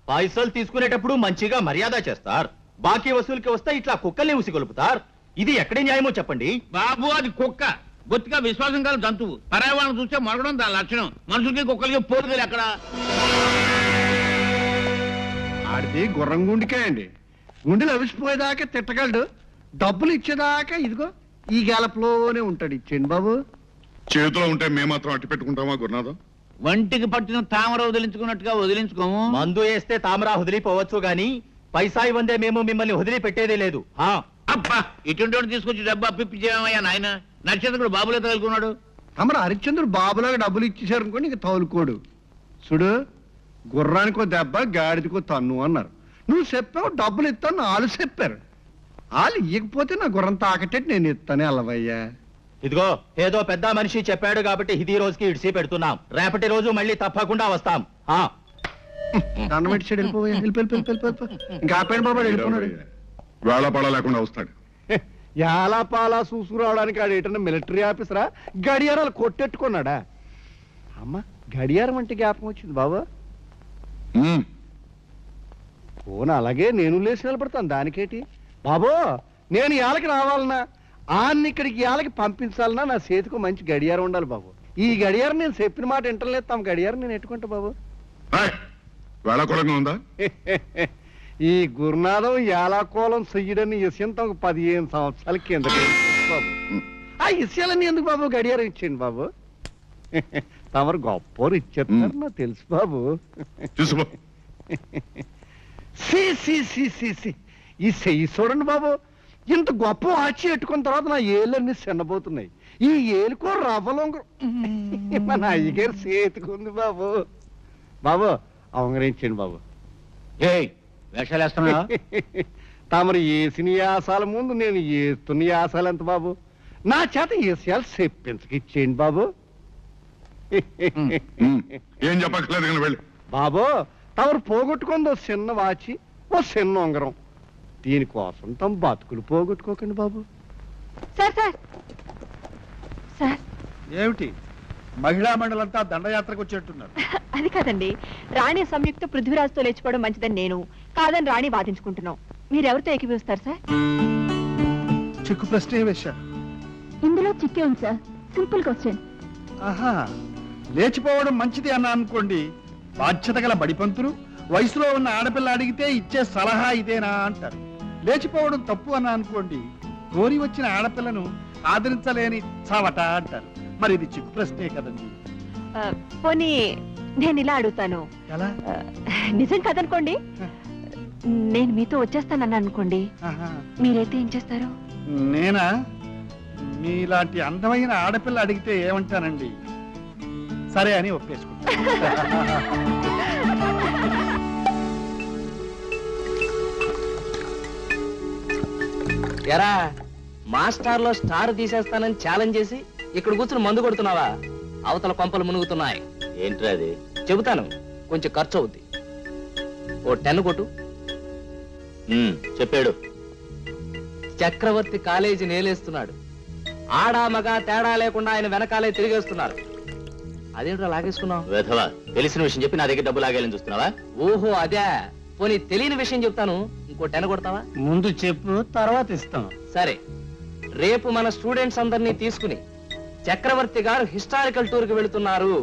పైసలు తీసుకునేటప్పుడు మంచిగా మర్యాద చేస్తారు, బాకీ వసూలుకి వస్తే ఇట్లా కుక్కల్ని ఉసిగొలుపుతారు. ఇది ఎక్కడి న్యాయమో చెప్పండి. బాబు అది కుక్క, బొత్తిగా విశ్వాసం కాదు జంతువు. పర్యావరణం చూస్తే మొరగడం దాని లక్షణం. మనుషులకి కుక్కలకి పోరుగలు ఎక్కడ? ఆడిది గుర్రం గుండికే అండి. గుండెలు అవిసిపోయేదాకా తిట్టగలడు, డబ్బులు ఇచ్చేదాకా ఇదిగో ఈ గెలపులోనే ఉంటాడు. ఇచ్చేయండి బాబు. చేతిలో ఉంటే మేము మాత్రం అట్టి పెట్టుకుంటామా గురునాథం? వంటికి పట్టిన తామర వదిలించుకున్నట్టుగా వదిలించుకోము. మందు వేస్తే తామరా వదిలిపోవచ్చు గాని పైసా ఇవ్వందే మేము మిమ్మల్ని వదిలి పెట్టేదే లేదు. అబ్బా ఇటువంటి తీసుకొచ్చి డబ్బా పిప్పించేమయ్యా నాయన. నక్షత్రుడు బాబులే తగులుకున్నాడు. తమరు హరిశ్చంద్రుడు బాబులాగా డబ్బులు ఇచ్చేశారు అనుకోండి, ఇంక తౌలుకోడు. చూడు, గుర్రానికో దెబ్బ గాడిదికో తన్ను అన్నారు. నువ్వు చెప్పావు డబ్బులు ఇస్తాను, వాళ్ళు చెప్పారు. వాళ్ళు ఇవ్వకపోతే నా గుర్రం తాకటట్టు నేను ఇస్తానే అల్లవయ్యా. ఇదిగో ఏదో పెద్ద మనిషి చెప్పాడు కాబట్టి ఇది రోజుకి ఇడిసి పెడుతున్నాం. రేపటి రోజు మళ్ళీ తప్పకుండా వస్తాం. దండం పెట్టి చెడు వెళ్ళిపోయా. ఇంకా ఆపేయండి బాబు, వెళ్ళిపోన్నాడు. వేళపాళ లేకుండా వస్తాడు. ఎలా పాలా చూసుకురావడానికి ఆడు ఏంటన్నా మిలిటరీ ఆఫీసరా? గడియారాలు కొట్టెట్టుకున్నాడా? అమ్మ గడియారం అంటే జ్ఞాపకం వచ్చింది బాబా. ఫోన్ అలాగే నేను లేచి నిలబడతాను, దానికేటి బాబో. నేను ఇళ్ళకి రావాలన్నా, ఆన్ని ఇక్కడికి ఇళ్ళకి పంపించాలన్నా నా చేతికి మంచి గడియారం ఉండాలి బాబు. ఈ గడియారం నేను చెప్పిన మాట వింటలేదు, తమ గడియారం నేను ఎట్టుకుంటా బాబు. వేళకోళంగా ఉందా? ఈ గురునాథం ఏలాకోలం చెయ్యడని విషయం తమకు 15 సంవత్సరాల కింద బాబు. ఆ విషయాలన్నీ ఎందుకు బాబు? గడియారం ఇచ్చేయండి బాబు. తమరు గొప్ప ఇచ్చేస్తున్నారు నాకు తెలుసు బాబు. ఈ చెయ్యి చూడండి బాబు, ఇంత గొప్ప వాచి పెట్టుకున్న తర్వాత నా ఏళ్ళన్నీ చిన్నబోతున్నాయి. ఈ ఏలుకో రవ్వలొంగ మన అయ్యగారు చేతుకుంది బాబు. బాబు అవగరించండి బాబు. వేషాలు వేస్తున్నా? తమరు వేసిన యాసాల ముందు నేను వేస్తున్న యాసాలు ఎంత బాబు? నా చేత వేసాలు చెప్పించకిచ్చేయండి బాబు. ఏం చెప్పక్కర్లేదు కానీ వెళ్ళి. బాబు తమరు పోగొట్టుకుంది ఓ చిన్న వాచి, ఓ చిన్న ఉంగరం. దీనికోసం తమ బతుకులు పోగొట్టుకోకండి బాబు. సార్ సార్ సార్, ఏమిటి మహిళా మండలంతా దండయాత్రకు వచ్చేట్టున్నారు? అది కాదండి, రాణి సంయుక్త పృథ్వీరాజ్తో లేచిపోవడం మంచిదని నేను, కాదని రాణి వాదించుకుంటున్నాం. మీరెవరితో ఏకీభవిస్తారు సార్? చిక్కు ప్రశ్నే వేశారు. ఇందులో చిక్కే ఉంది సార్, సింపుల్ క్వశ్చన్. ఆహా, లేచిపోవడం మంచిది అన్నా అనుకోండి, బాధ్యత గల బడిపంతులు వయసులో ఉన్న ఆడపిల్ల అడిగితే ఇచ్చే సలహా ఇదేనా అంటారు. లేచిపోవడం తప్పు అన్నా అనుకోండి, కోరి వచ్చిన ఆడపిల్లను ఆదరించలేని చావట అంటారు. మరి ఇది చిక్కు ప్రశ్నే కదండి. పోనీ నేను ఇలా అడుగుతాను, ఎలా? నిజం కదనుకోండి, నేను మీతో వచ్చేస్తానన్నా అనుకోండి, మీరైతే ఏం చేస్తారు? నేనా? మీలాంటి అందమైన ఆడపిల్ల అడిగితే ఏమంటానండి, సరే అని ఒప్పేసుకుంటా. ఎరా మాస్టార్ లో స్టార్ తీసేస్తానని ఛాలెంజ్ చేసి ఇక్కడ కూర్చుని మందు కొడుతున్నావా? అవతల కొంపలు మునుగుతున్నాయి. ఏంట్రా అది? చెబుతాను, కొంచెం ఖర్చు అవుద్ది. ఓ 10 కొట్టు. చెప్పాడు. చక్రవర్తి కాలేజీ నేలేస్తున్నాడు. ఆడా మగా తేడా లేకుండా ఆయన వెనకాలే తిరిగేస్తున్నారు. అదేంట్రా లాగేసుకున్నావు? వేధవా, తెలిసిన విషయం చెప్పి నా దగ్గర డబ్బు లాగేయాలని చూస్తున్నావా? ఓహో అదే. పోనీ తెలియని విషయం చెప్తాను, ఇంకో 10 కొడతావా? ముందు చెప్పు, తర్వాత ఇస్తాం. సరే, రేపు మన స్టూడెంట్స్ అందరినీ తీసుకుని చక్రవర్తి గారు హిస్టారికల్ టూర్ కి వెళుతున్నారు.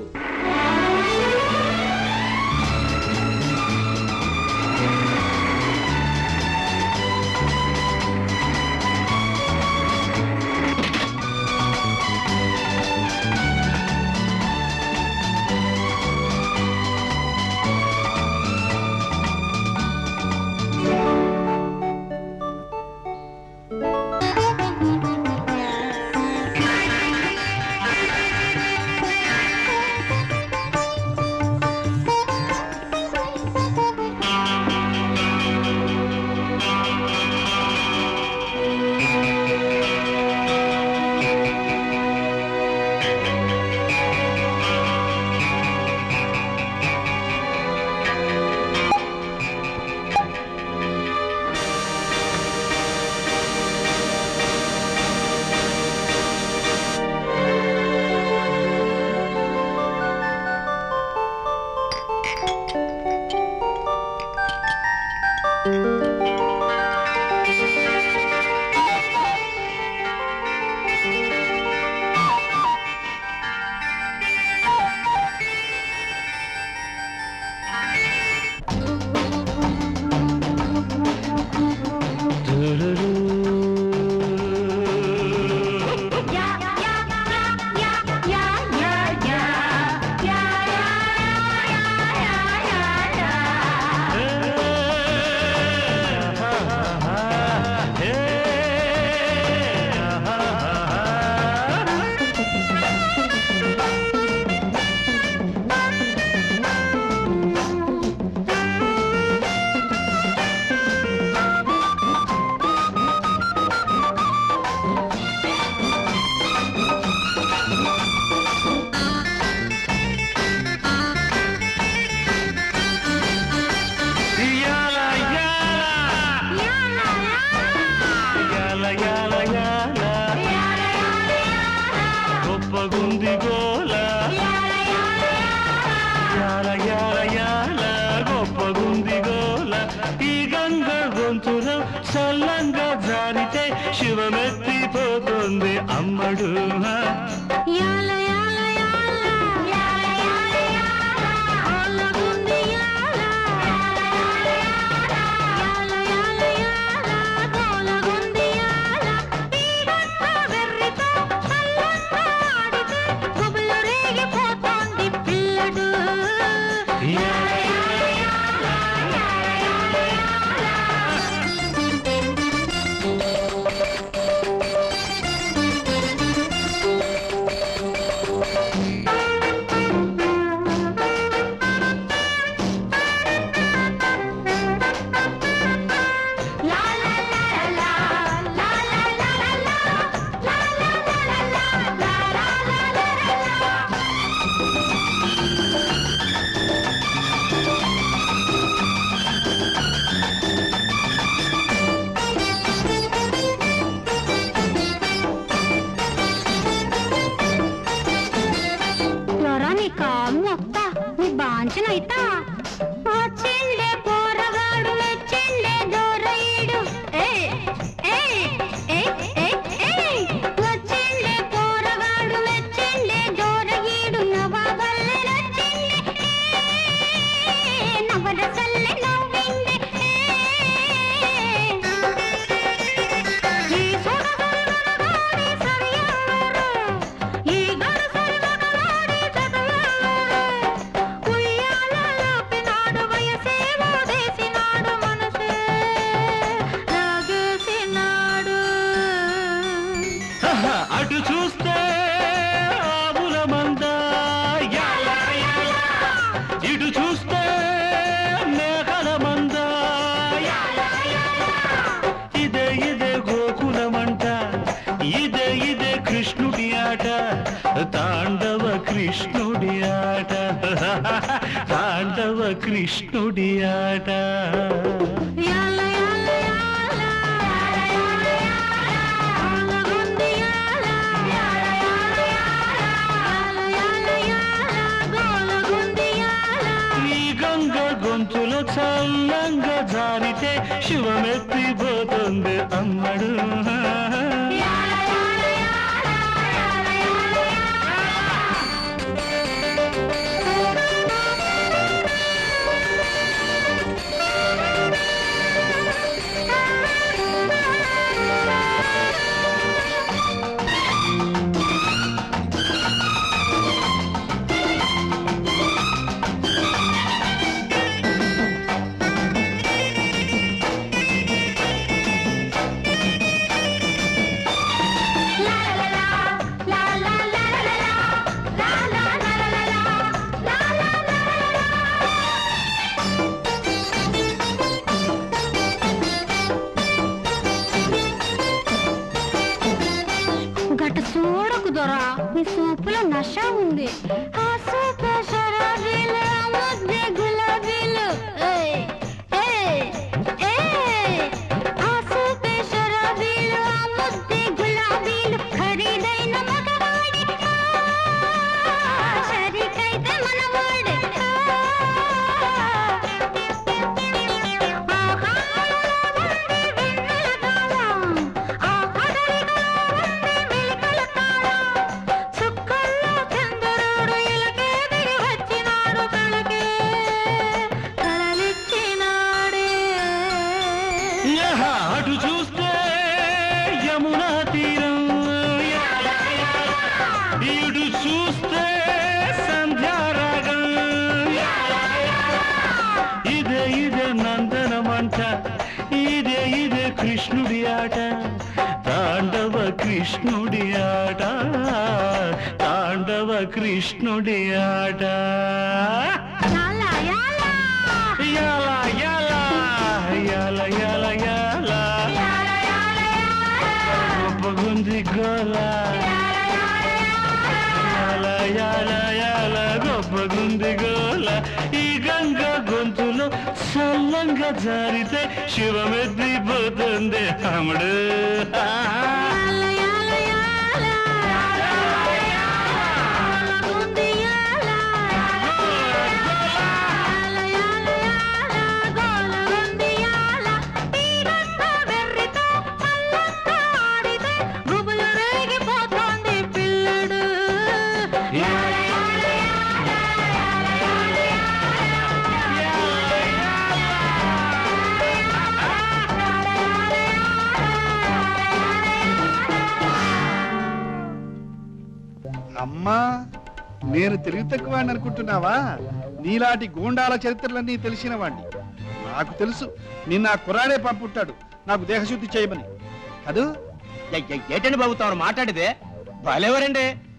శివమెత్తిపోతుంది అమ్మడు యాల యాల యాల యాల యాల యాల గోలగుంది యాల యాల యాల యాల గోలగుంది యాల తీగంత వెర్రితో కళ్ళంత ఆడితే గుబులు రేగిపోతోంది పిల్లడు యాల యాల యాల యాల యాల జ్వరానికా మొక్క నీ బాంచనైతా వచ్చిండే పోరగాడు మెచ్చిండే దొరయుడు వచ్చిండే పోరగాడు మెచ్చిండే దొరయుడు నవబల్లె నచ్చిండే నవరసల్లె నవ్విండే ఈ సొగగాడి సరియారు ఈ గడసరి మగవాడి చదవారు ఉయ్యాలలో పినాడు వయసే ఓడేసినాడు మనసే లాగేసినాడు అటు చూస్తే ఆవుల మంద యాల యాల. ఇటు చూస్తే మేకల మంద యాల యాల. ఇదే ఇదే గోకులమంట ఇదే కృష్ణుడి ఆట తాండవ కృష్ణుడి ఆట తాండవ కృష్ణుడి ఆట యాల యాల యాల యాల యాల గోలగుంది యాల యాల యాల యాల యాల గోలగుంది యాల ఈ గంగ గొంతులో చల్లంగా జారితే శివమెత్తిపోతుంది అమ్మడు యాల యాల యాల యాల యాల గట చూడకు దొరా నీ సూపులో నష ఉంది ఆ సూపు షరాబీలు ఆ ముద్దే గులాబీలు ఆ సూపే షరాబీలు ఆ ముద్దే గులాబీలు ఖరీదైన మగవాడి షరీకైతే మనవాడే సుక్కల్లో చంద్రుడు ఇలకే దిగి వచ్చినాడు కళకే కళలిచ్చినాడే యహ, అటు చూస్తే యమునా తీరం యాల యాల. ఇటు చూస్తే సంధ్యారాగం యాల యాల. ఇదే నందనమంట ఇదే కృష్ణుడి ఆట తాండవ కృష్ణుడి ఆట తాండవ కృష్ణుడి ఆట యాల యాల యాల యాల యాల యాల యాల యాల యాల గొప్పగుంది గోల యాల యాల యాల గొప్పగుంది గోల ఈ గంగ గొంతులో చల్లంగా జారితే శివమెత్తిపోతుంది అమ్మడు యాల యాల యాల గోలగుంది యాల యాల యాల యాల గోలగుంది యాల తీగంత వెర్రితో కళ్ళంత ఆడి నేను తెలివి తక్కువ అనుకుంటున్నావా? నీలాంటి గూండాల చరిత్రలన్నీ తెలిసిన వాణ్ణి. నాకు తెలుసు నిన్న ఆ కుర్రాడే పంపుంటాడు నాకు దేహశుద్ధి చేయమని. కదూ? ఏటండి బాబు తమరు మాట్లాడితే భలేవరండి.